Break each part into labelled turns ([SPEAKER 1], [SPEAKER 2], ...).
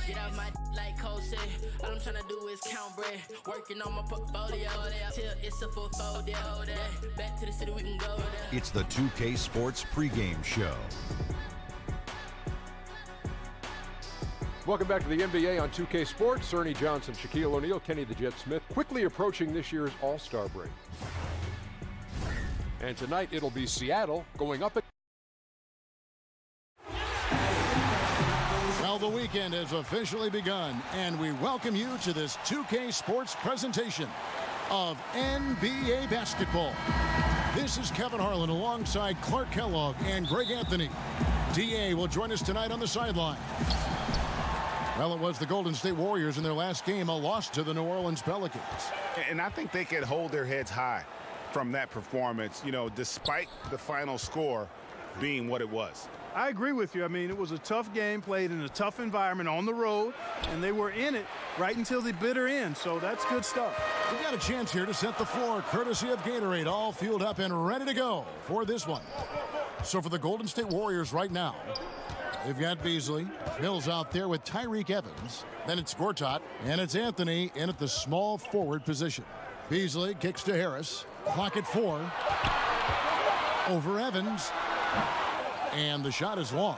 [SPEAKER 1] Get off my like Cole said. All I'm trying to do is count bread. Working on my portfolio till it's a full fold. Back to the city, we can go there.
[SPEAKER 2] It's the 2K Sports pregame show.
[SPEAKER 3] Welcome back to the NBA on 2K Sports. Ernie Johnson, Shaquille O'Neal, Kenny the Jet Smith, quickly approaching this year's All-Star break. And tonight it'll be Seattle going up.
[SPEAKER 4] Well, the weekend has officially begun, and we welcome you to this 2K Sports presentation of NBA basketball. This is Kevin Harlan alongside Clark Kellogg and Greg Anthony. DA will join us tonight on the sideline. Well, it was the Golden State Warriors in their last game, a loss to the New Orleans Pelicans.
[SPEAKER 5] And I think they could hold their heads high from that performance, you know, despite the final score being what it was.
[SPEAKER 6] I agree with you. I mean, it was a tough game played in a tough environment on the road, and they were in it right until the bitter end, so that's good stuff.
[SPEAKER 4] We got a chance here to set the floor, courtesy of Gatorade, all fueled up and ready to go for this one. So for the Golden State Warriors right now, they've got Beasley, Mills out there with Tyreek Evans. Then it's Gortat, and it's Anthony in at the small forward position. Beasley kicks to Harris. Clock at 4. Over Evans. And the shot is long.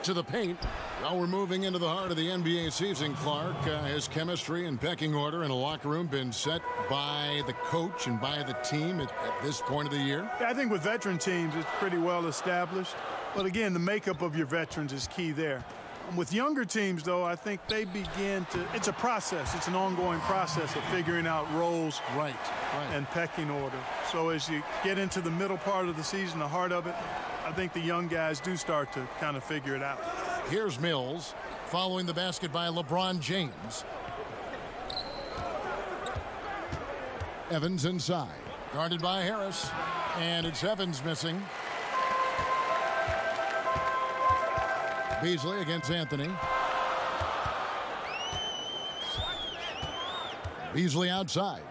[SPEAKER 4] To the paint. Now we're moving into the heart of the NBA season, Clark. Has chemistry and pecking order in a locker room been set by the coach and by the team at this point of the year?
[SPEAKER 6] Yeah, I think with veteran teams, it's pretty well established. But again, the makeup of your veterans is key there. With younger teams, though, I think they begin to – it's a process. It's an ongoing process of figuring out roles and pecking order. So as you get into the middle part of the season, the heart of it, I think the young guys do start to kind of figure it out.
[SPEAKER 4] Here's Mills following the basket by LeBron James. Evans inside. Guarded by Harris. And it's Evans missing. Beasley against Anthony. Beasley outside.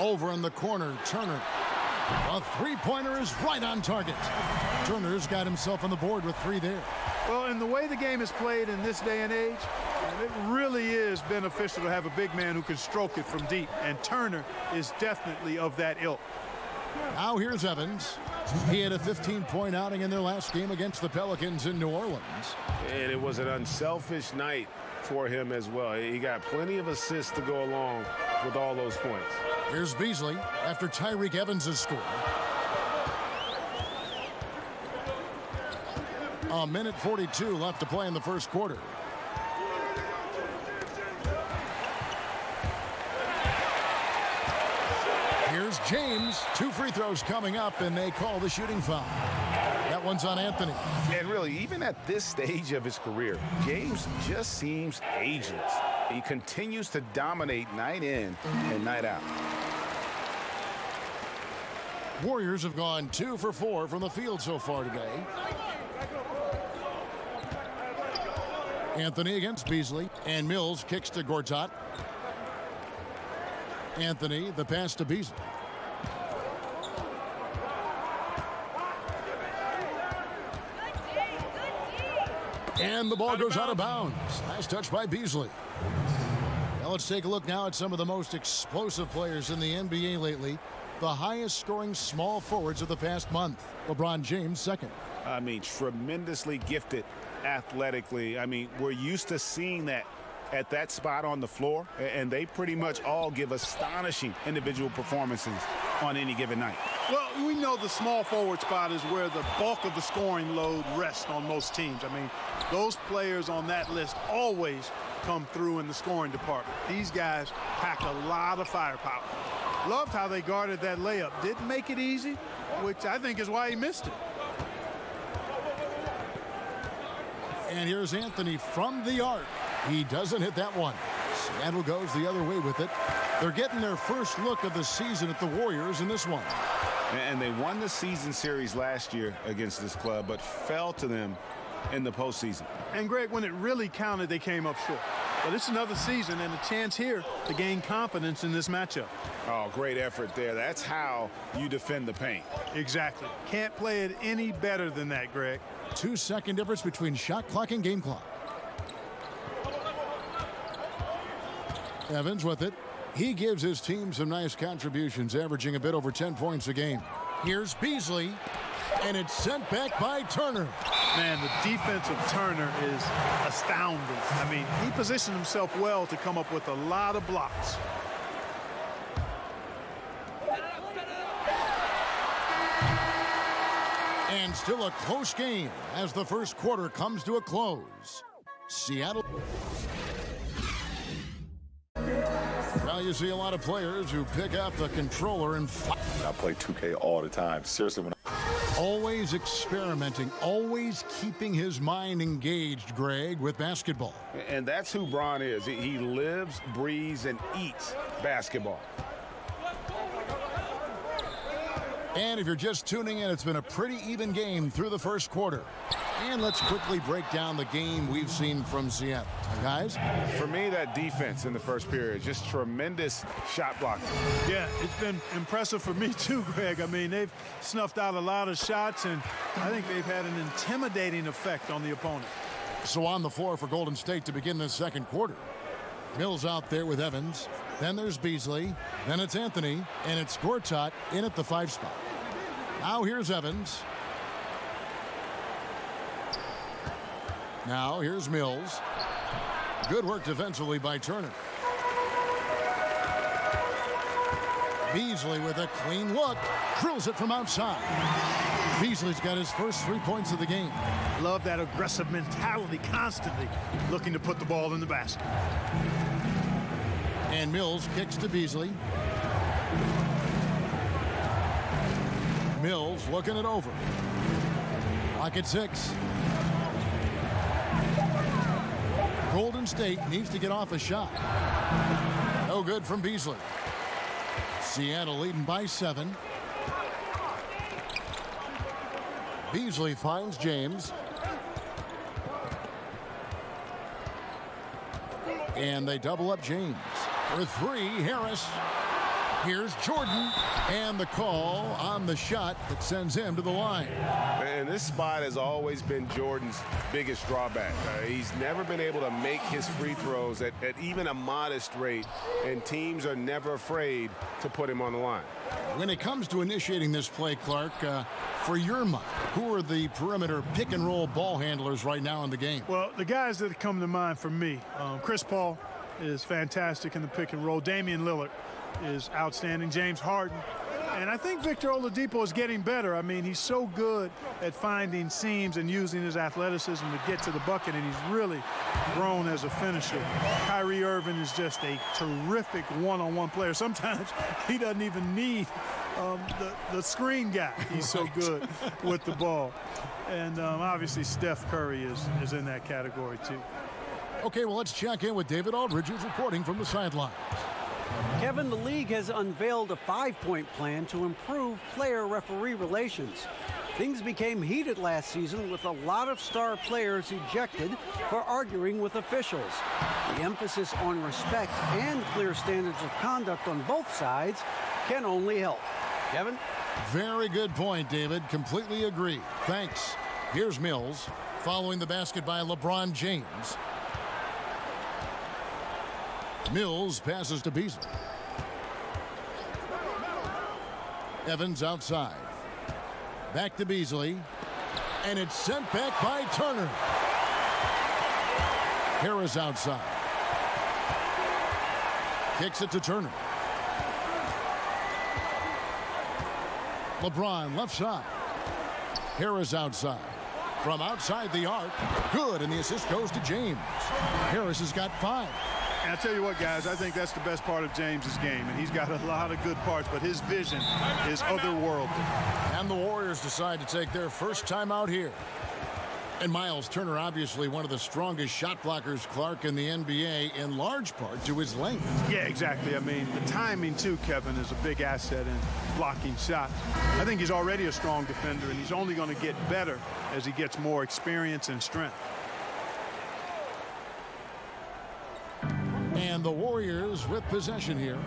[SPEAKER 4] Over in the corner, Turner. A three-pointer is right on target. Turner's got himself on the board with 3 there.
[SPEAKER 6] Well, and the way the game is played in this day and age, it really is beneficial to have a big man who can stroke it from deep, and Turner is definitely of that ilk.
[SPEAKER 4] Now here's Evans. He had a 15-point outing in their last game against the Pelicans in New Orleans.
[SPEAKER 5] And it was an unselfish night for him as well. He got plenty of assists to go along with all those points.
[SPEAKER 4] Here's Beasley after Tyreek Evans has scored. A minute 42 left to play in the first quarter. Here's James. 2 free throws coming up, and they call the shooting foul. That one's on Anthony.
[SPEAKER 5] And really, even at this stage of his career, James just seems ageless. He continues to dominate night in and night out.
[SPEAKER 4] Warriors have gone 2 for 4 from the field so far today. Anthony against Beasley, and Mills kicks to Gortat. Anthony, the pass to Beasley. And the ball goes out of bounds. Nice touch by Beasley. Now let's take a look now at some of the most explosive players in the NBA lately. The highest scoring small forwards of the past month. LeBron James second.
[SPEAKER 5] I mean, tremendously gifted athletically. I mean, we're used to seeing that at that spot on the floor, and they pretty much all give astonishing individual performances on any given night.
[SPEAKER 6] Well, we know the small forward spot is where the bulk of the scoring load rests on most teams. I mean, those players on that list always come through in the scoring department. These guys pack a lot of firepower. Loved how they guarded that layup. Didn't make it easy, which I think is why he missed it.
[SPEAKER 4] And here's Anthony from the arc. He doesn't hit that one. Seattle goes the other way with it. They're getting their first look of the season at the Warriors in this one.
[SPEAKER 5] And they won the season series last year against this club, but fell to them in the postseason.
[SPEAKER 6] And Greg, when it really counted, they came up short. But it's another season and a chance here to gain confidence in this matchup.
[SPEAKER 5] Oh, great effort there. That's how you defend the paint.
[SPEAKER 6] Exactly. Can't play it any better than that, Greg.
[SPEAKER 4] 2-second difference between shot clock and game clock. Evans with it. He gives his team some nice contributions, averaging a bit over 10 points a game. Here's Beasley, and it's sent back by Turner.
[SPEAKER 6] Man, the defense of Turner is astounding. I mean, he positioned himself well to come up with a lot of blocks.
[SPEAKER 4] And still a close game as the first quarter comes to a close. Seattle. Well, you see a lot of players who pick up the controller and
[SPEAKER 7] I play 2K all the time. Seriously, when
[SPEAKER 4] always experimenting, always keeping his mind engaged, Greg, with basketball.
[SPEAKER 5] And that's who Bron is. He lives, breathes, and eats basketball.
[SPEAKER 4] And if you're just tuning in, it's been a pretty even game through the first quarter. And let's quickly break down the game we've seen from Seattle. Guys?
[SPEAKER 5] For me, that defense in the first period, just tremendous shot blocking.
[SPEAKER 6] Yeah, it's been impressive for me too, Greg. I mean, they've snuffed out a lot of shots, and I think they've had an intimidating effect on the opponent.
[SPEAKER 4] So on the floor for Golden State to begin this second quarter. Mills out there with Evans. Then there's Beasley. Then it's Anthony. And it's Gortat in at the 5 spot. Now here's Evans. Now here's Mills. Good work defensively by Turner. Beasley with a clean look. Drills it from outside. Beasley's got his first 3 points of the game.
[SPEAKER 6] Love that aggressive mentality, constantly looking to put the ball in the basket.
[SPEAKER 4] And Mills kicks to Beasley. Mills looking it over. Lock at 6. Golden State needs to get off a shot. No good from Beasley. Seattle leading by 7. Beasley finds James. And they double up James. For 3, Harris. Here's Jordan. And the call on the shot that sends him to the line.
[SPEAKER 5] And this spot has always been Jordan's biggest drawback. He's never been able to make his free throws at even a modest rate, and teams are never afraid to put him on the line.
[SPEAKER 4] When it comes to initiating this play, Clark, for your money, who are the perimeter pick-and-roll ball handlers right now in the game?
[SPEAKER 6] Well, the guys that come to mind for me, Chris Paul is fantastic in the pick-and-roll. Damian Lillard is outstanding. James Harden. And I think Victor Oladipo is getting better. I mean, he's so good at finding seams and using his athleticism to get to the bucket, and he's really grown as a finisher. Kyrie Irving is just a terrific one-on-one player. Sometimes he doesn't even need the screen guy. He's so good with the ball. And obviously Steph Curry is in that category too.
[SPEAKER 4] Okay, well, let's check in with David Aldridge, who's reporting from the sideline.
[SPEAKER 8] Kevin, the league has unveiled a 5-point plan to improve player-referee relations. Things became heated last season with a lot of star players ejected for arguing with officials. The emphasis on respect and clear standards of conduct on both sides can only help. Kevin?
[SPEAKER 4] Very good point, David. Completely agree. Thanks. Here's Mills, following the basket by LeBron James. Mills passes to Beasley. Evans outside. Back to Beasley. And it's sent back by Turner. Harris outside. Kicks it to Turner. LeBron left side. Harris outside. From outside the arc. Good, and the assist goes to James. Harris has got 5.
[SPEAKER 6] And I tell you what, guys, I think that's the best part of James's game, and he's got a lot of good parts, but his vision is otherworldly.
[SPEAKER 4] And the Warriors decide to take their first time out here. And Miles Turner, obviously one of the strongest shot blockers, Clark, in the NBA, in large part to his length.
[SPEAKER 6] Yeah, exactly. I mean, the timing, too, Kevin, is a big asset in blocking shots. I think he's already a strong defender, and he's only going to get better as he gets more experience and strength.
[SPEAKER 4] Warriors with possession here.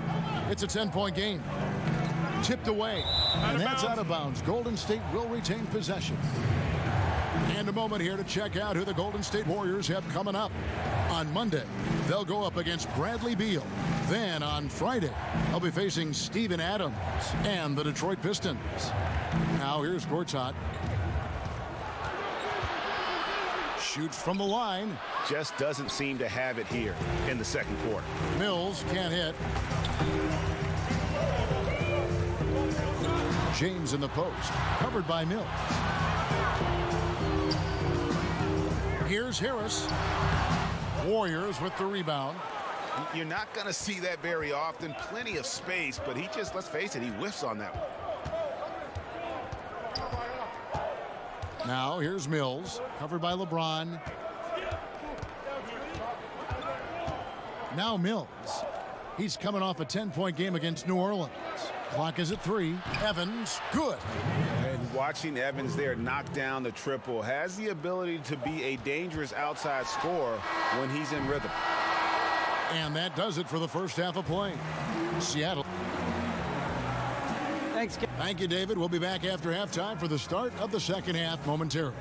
[SPEAKER 4] It's a 10-point game. Tipped away, and that's out of bounds. Golden State will retain possession. And a moment here to check out who the Golden State Warriors have coming up. On Monday, they'll go up against Bradley Beal. Then on Friday, they'll be facing Steven Adams and the Detroit Pistons. Now here's Gortat. Shoots from the line.
[SPEAKER 5] Just doesn't seem to have it here in the second quarter.
[SPEAKER 4] Mills can't hit. James in the post, covered by Mills. Here's Harris. Warriors with the rebound.
[SPEAKER 5] You're not going to see that very often. Plenty of space, but he just, let's face it, he whiffs on that one.
[SPEAKER 4] Now here's Mills, covered by LeBron. Now Mills. He's coming off a 10-point game against New Orleans. Clock is at 3. Evans, good.
[SPEAKER 5] And watching Evans there knock down the triple, has the ability to be a dangerous outside scorer when he's in rhythm.
[SPEAKER 4] And that does it for the first half of play. Seattle.
[SPEAKER 8] Thanks.
[SPEAKER 4] Thank you, David. We'll be back after halftime for the start of the second half momentarily.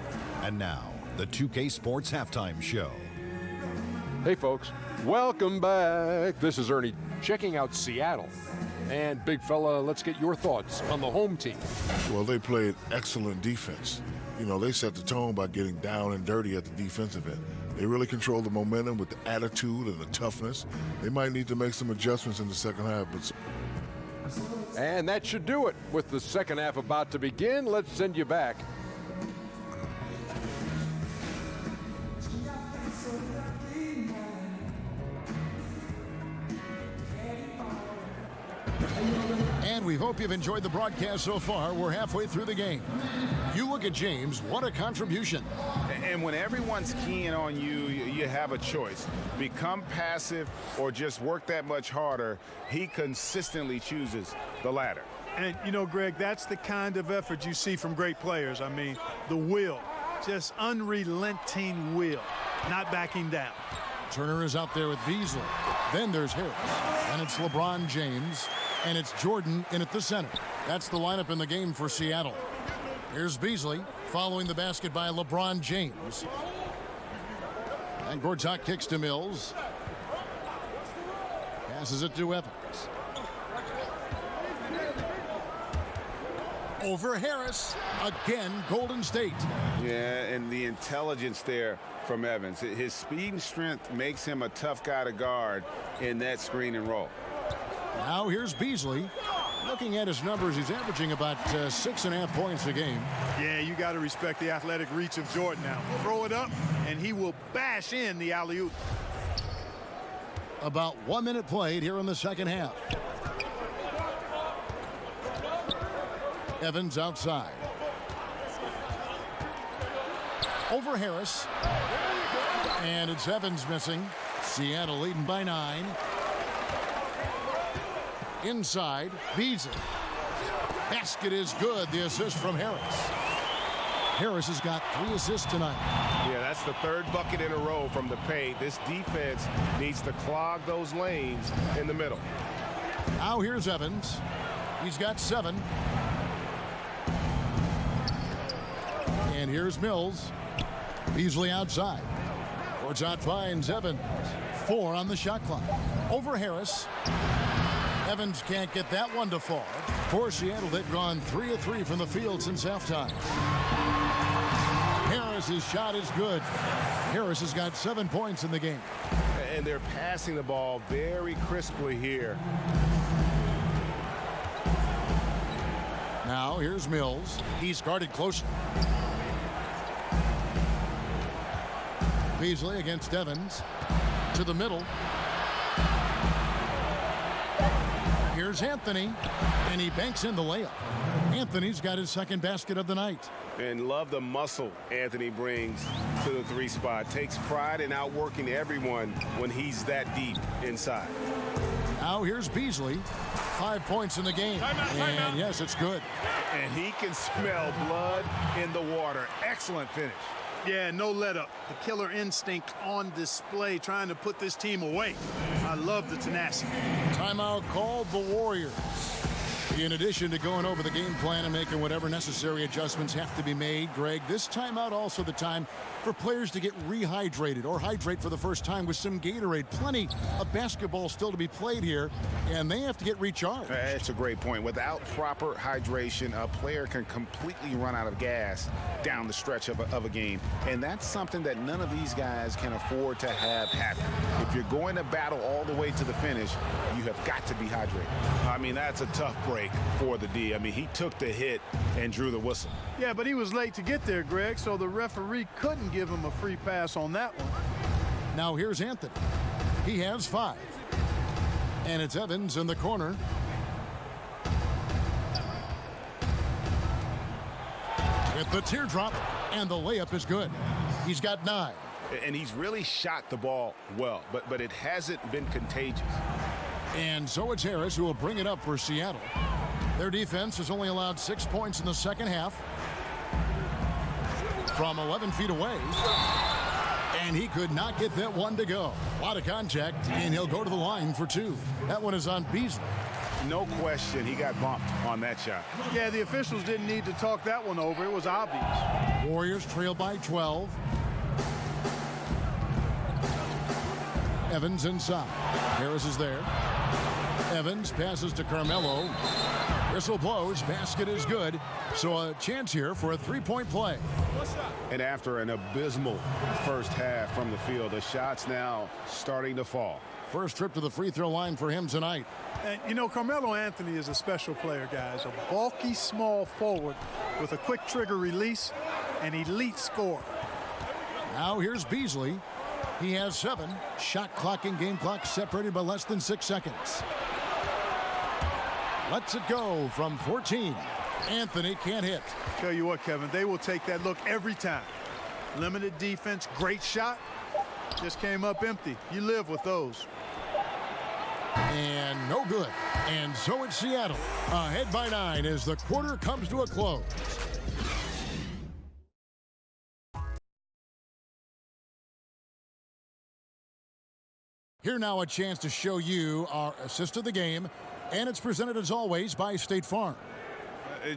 [SPEAKER 2] And now, the 2K Sports Halftime Show.
[SPEAKER 3] Hey, folks. Welcome back. This is Ernie checking out Seattle. And, big fella, let's get your thoughts on the home team.
[SPEAKER 9] Well, they played excellent defense. You know, they set the tone by getting down and dirty at the defensive end. They really controlled the momentum with the attitude and the toughness. They might need to make some adjustments in the second half, but...
[SPEAKER 3] And that should do it. With the second half about to begin, let's send you back.
[SPEAKER 4] And we hope you've enjoyed the broadcast so far. We're halfway through the game. You look at James, what a contribution.
[SPEAKER 5] And when everyone's keying on you, you have a choice. Become passive or just work that much harder. He consistently chooses the latter.
[SPEAKER 6] And, you know, Greg, that's the kind of effort you see from great players. I mean, the will, just unrelenting will, not backing down.
[SPEAKER 4] Turner is out there with Beasley. Then there's Harris. And it's LeBron James. And it's Jordan in at the center. That's the lineup in the game for Seattle. Here's Beasley following the basket by LeBron James. And Gortat kicks to Mills. Passes it to Evans. Over Harris. Again, Golden State.
[SPEAKER 5] Yeah, and the intelligence there from Evans. His speed and strength makes him a tough guy to guard in that screen and roll.
[SPEAKER 4] Now here's Beasley. Looking at his numbers, he's averaging about 6.5 points a game.
[SPEAKER 6] Yeah, you got to respect the athletic reach of Jordan now. Throw it up, and he will bash in the alley-oop.
[SPEAKER 4] About 1 minute played here in the second half. Evans outside. Over Harris. And it's Evans missing. Seattle leading by 9. Inside, Beasley. Basket is good. The assist from Harris. Harris has got 3 assists tonight.
[SPEAKER 5] Yeah, that's the third bucket in a row from the paint. This defense needs to clog those lanes in the middle.
[SPEAKER 4] Now here's Evans. He's got 7. And here's Mills. Beasley outside. Gortat finds Evans. 4 on the shot clock. Over Harris. Evans can't get that one to fall. For Seattle, they've gone 3 of 3 from the field since halftime. Harris's shot is good. Harris has got 7 points in the game.
[SPEAKER 5] And they're passing the ball very crisply here.
[SPEAKER 4] Now here's Mills. He's guarded closely. Beasley against Evans. To the middle. Here's Anthony, and he banks in the layup. Anthony's got his second basket of the night.
[SPEAKER 5] And love the muscle Anthony brings to the 3 spot. Takes pride in outworking everyone when he's that deep inside.
[SPEAKER 4] Now here's Beasley. 5 points in the game. And yes, it's good.
[SPEAKER 5] And he can smell blood in the water. Excellent finish.
[SPEAKER 6] Yeah, no let up. The killer instinct on display, trying to put this team away. I love the tenacity.
[SPEAKER 4] Timeout called the Warriors. In addition to going over the game plan and making whatever necessary adjustments have to be made, Greg, this timeout also the time for players to get rehydrated or hydrate for the first time with some Gatorade. Plenty of basketball still to be played here, and they have to get recharged.
[SPEAKER 5] That's a great point. Without proper hydration, a player can completely run out of gas down the stretch of a game, and that's something that none of these guys can afford to have happen. If you're going to battle all the way to the finish, you have got to be hydrated.
[SPEAKER 6] I mean, that's a tough break for the D. I mean, he took the hit and drew the whistle. Yeah, but he was late to get there, Greg, so the referee couldn't give him a free pass on that one.
[SPEAKER 4] Now here's Anthony. He has 5. And it's Evans in the corner. With the teardrop, and the layup is good. He's got 9.
[SPEAKER 5] And he's really shot the ball well, but it hasn't been contagious.
[SPEAKER 4] And so it's Harris who will bring it up for Seattle. Their defense has only allowed 6 points in the second half. From 11 feet away. And he could not get that one to go. A lot of contact, and he'll go to the line for 2. That one is on Beasley.
[SPEAKER 5] No question he got bumped on that shot.
[SPEAKER 6] Yeah, the officials didn't need to talk that one over. It was obvious.
[SPEAKER 4] Warriors trail by 12. Evans inside. Harris is there. Evans passes to Carmelo. Whistle blows. Basket is good. So a chance here for a 3-point play.
[SPEAKER 5] And after an abysmal first half from the field, the shots now starting to fall.
[SPEAKER 4] First trip to the free throw line for him tonight.
[SPEAKER 6] And, you know, Carmelo Anthony is a special player, guys. A bulky, small forward with a quick trigger release, an elite scorer.
[SPEAKER 4] Now here's Beasley. He has 7. Shot clock and game clock separated by less than 6 seconds. Lets it go from 14. Anthony can't hit.
[SPEAKER 6] Tell you what, Kevin, they will take that look every time. Limited defense, great shot. Just came up empty. You live with those.
[SPEAKER 4] And no good. And so it's Seattle ahead by 9 as the quarter comes to a close. Here now a chance to show you our assist of the game, and it's presented as always by State Farm.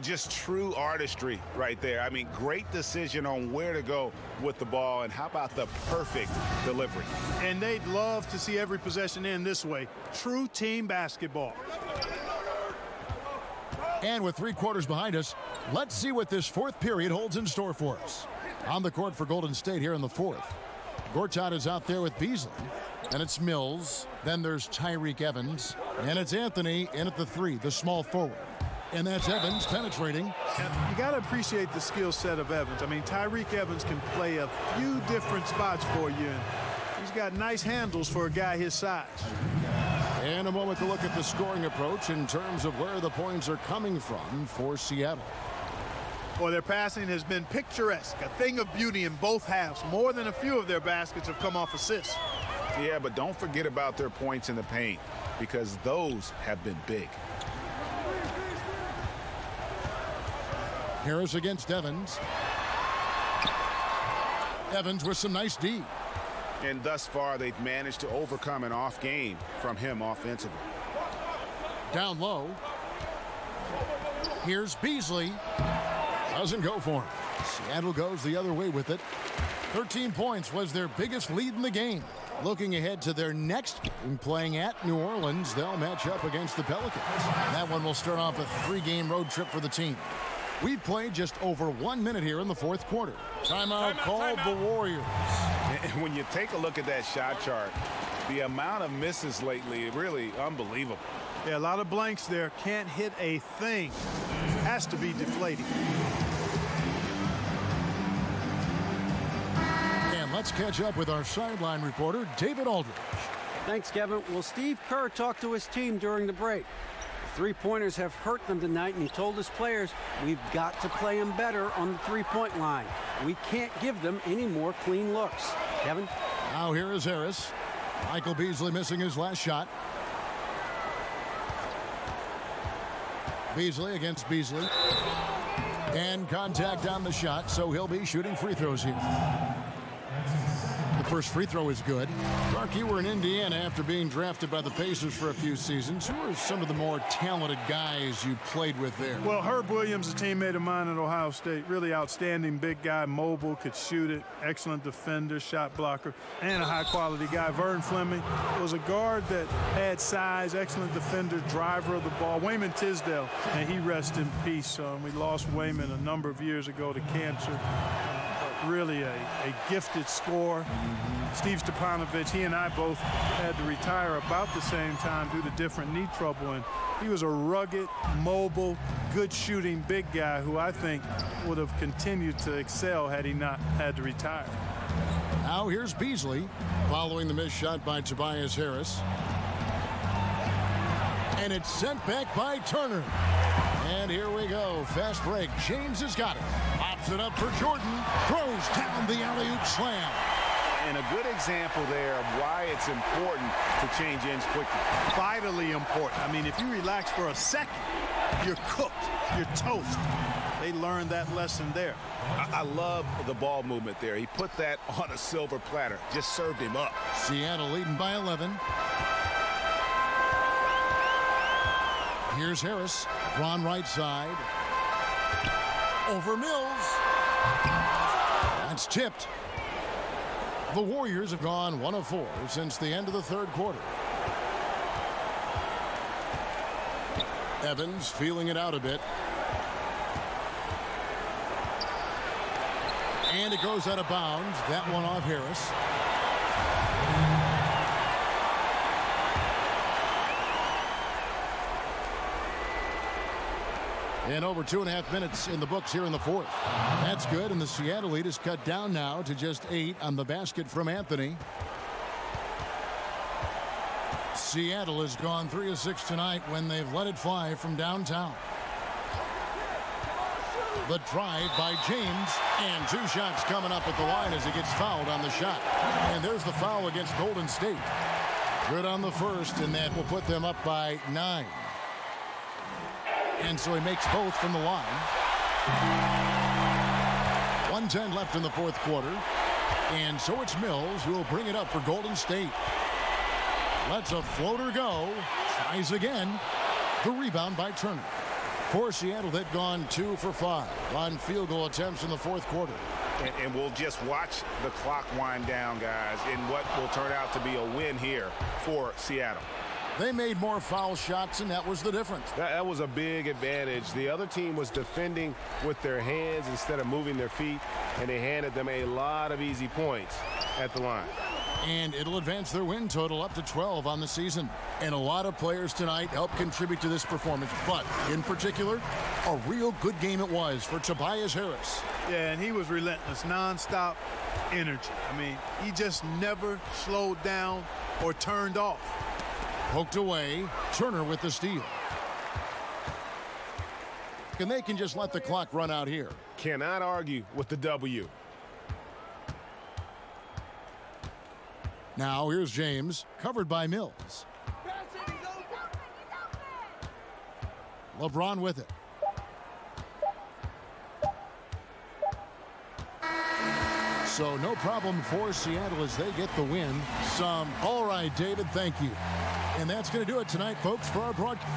[SPEAKER 5] Just true artistry right there. I mean, great decision on where to go with the ball, and how about the perfect delivery?
[SPEAKER 6] And they'd love to see every possession end this way. True team basketball.
[SPEAKER 4] And with 3 quarters behind us, let's see what this 4th period holds in store for us. On the court for Golden State here in the 4th. Gortat is out there with Beasley. And it's Mills. Then there's Tyreek Evans. And it's Anthony in at the 3, the small forward. And that's Evans penetrating.
[SPEAKER 6] You got to appreciate the skill set of Evans. I mean, Tyreek Evans can play a few different spots for you. And he's got nice handles for a guy his size.
[SPEAKER 4] And a moment to look at the scoring approach in terms of where the points are coming from for Seattle.
[SPEAKER 6] Well, their passing has been picturesque, a thing of beauty in both halves. More than a few of their baskets have come off assists.
[SPEAKER 5] Yeah, but don't forget about their points in the paint, because those have been big.
[SPEAKER 4] Harris against Evans. Evans with some nice D.
[SPEAKER 5] And thus far, they've managed to overcome an off game from him offensively.
[SPEAKER 4] Down low. Here's Beasley. Doesn't go for him. Seattle goes the other way with it. 13 points was their biggest lead in the game. Looking ahead to their next game, playing at New Orleans, they'll match up against the Pelicans. That one will start off a 3-game road trip for the team. We've played just over 1 minute here in the 4th quarter. Timeout called the Warriors.
[SPEAKER 5] And when you take a look at that shot chart, the amount of misses lately, really unbelievable.
[SPEAKER 6] Yeah, a lot of blanks there. Can't hit a thing. Has to be deflating.
[SPEAKER 4] And let's catch up with our sideline reporter, David Aldridge.
[SPEAKER 8] Thanks, Kevin. Well, Steve Kerr talked to his team during the break. The 3-pointers have hurt them tonight, and he told his players, we've got to play them better on the 3-point line. We can't give them any more clean looks. Kevin?
[SPEAKER 4] Now here is Harris. Michael Beasley missing his last shot. Beasley against Beasley. And contact on the shot, so he'll be shooting free throws here. The first free throw is good. Clark, you were in Indiana after being drafted by the Pacers for a few seasons. Who are some of the more talented guys you played with there?
[SPEAKER 6] Well, Herb Williams, a teammate of mine at Ohio State, really outstanding big guy, mobile, could shoot it, excellent defender, shot blocker, and a high-quality guy. Vern Fleming was a guard that had size, excellent defender, driver of the ball. Wayman Tisdale, and he rests in peace. We lost Wayman a number of years ago to cancer. Really a gifted scorer. Steve Stepanovich, he and I both had to retire about the same time due to different knee trouble, and he was a rugged, mobile, good shooting big guy who I think would have continued to excel had he not had to retire.
[SPEAKER 4] Now here's Beasley following the missed shot by Tobias Harris. And it's sent back by Turner. And here we go. Fast break. James has got it. Pops it up for Jordan. Throws down the alley-oop slam.
[SPEAKER 5] And a good example there of why it's important to change ends quickly.
[SPEAKER 6] Vitally important. I mean, if you relax for a second, you're cooked. You're toast. They learned that lesson there.
[SPEAKER 5] I love the ball movement there. He put that on a silver platter. Just served him up.
[SPEAKER 4] Seattle leading by 11. Here's Harris. Ron right side. Over Mills. That's tipped. The Warriors have gone 1 of 4 since the end of the third quarter. Evans feeling it out a bit. And it goes out of bounds. That one off Harris. And over 2.5 minutes in the books here in the fourth. That's good, and the Seattle lead is cut down now to just 8 on the basket from Anthony. Seattle has gone 3 of 6 tonight when they've let it fly from downtown. The drive by James, and 2 shots coming up at the line as he gets fouled on the shot. And there's the foul against Golden State. Good on the first, and that will put them up by 9. And so he makes both from the line. 1:10 left in the fourth quarter. And so it's Mills who will bring it up for Golden State. Lets a floater go. Tries again. The rebound by Turner. For Seattle, they've gone 2 for 5 on field goal attempts in the fourth quarter.
[SPEAKER 5] And we'll just watch the clock wind down, guys, in what will turn out to be a win here for Seattle.
[SPEAKER 4] They made more foul shots, and that was the difference.
[SPEAKER 5] That was a big advantage. The other team was defending with their hands instead of moving their feet, and they handed them a lot of easy points at the line.
[SPEAKER 4] And it'll advance their win total up to 12 on the season. And a lot of players tonight helped contribute to this performance, but in particular, a real good game it was for Tobias Harris.
[SPEAKER 6] Yeah, and he was relentless, nonstop energy. I mean, he just never slowed down or turned off.
[SPEAKER 4] Poked away. Turner with the steal. And they can just let the clock run out here.
[SPEAKER 5] Cannot argue with the W.
[SPEAKER 4] Now here's James, covered by Mills. LeBron with it. So no problem for Seattle as they get the win. All right, David, thank you. And that's going to do it tonight, folks, for our broadcast.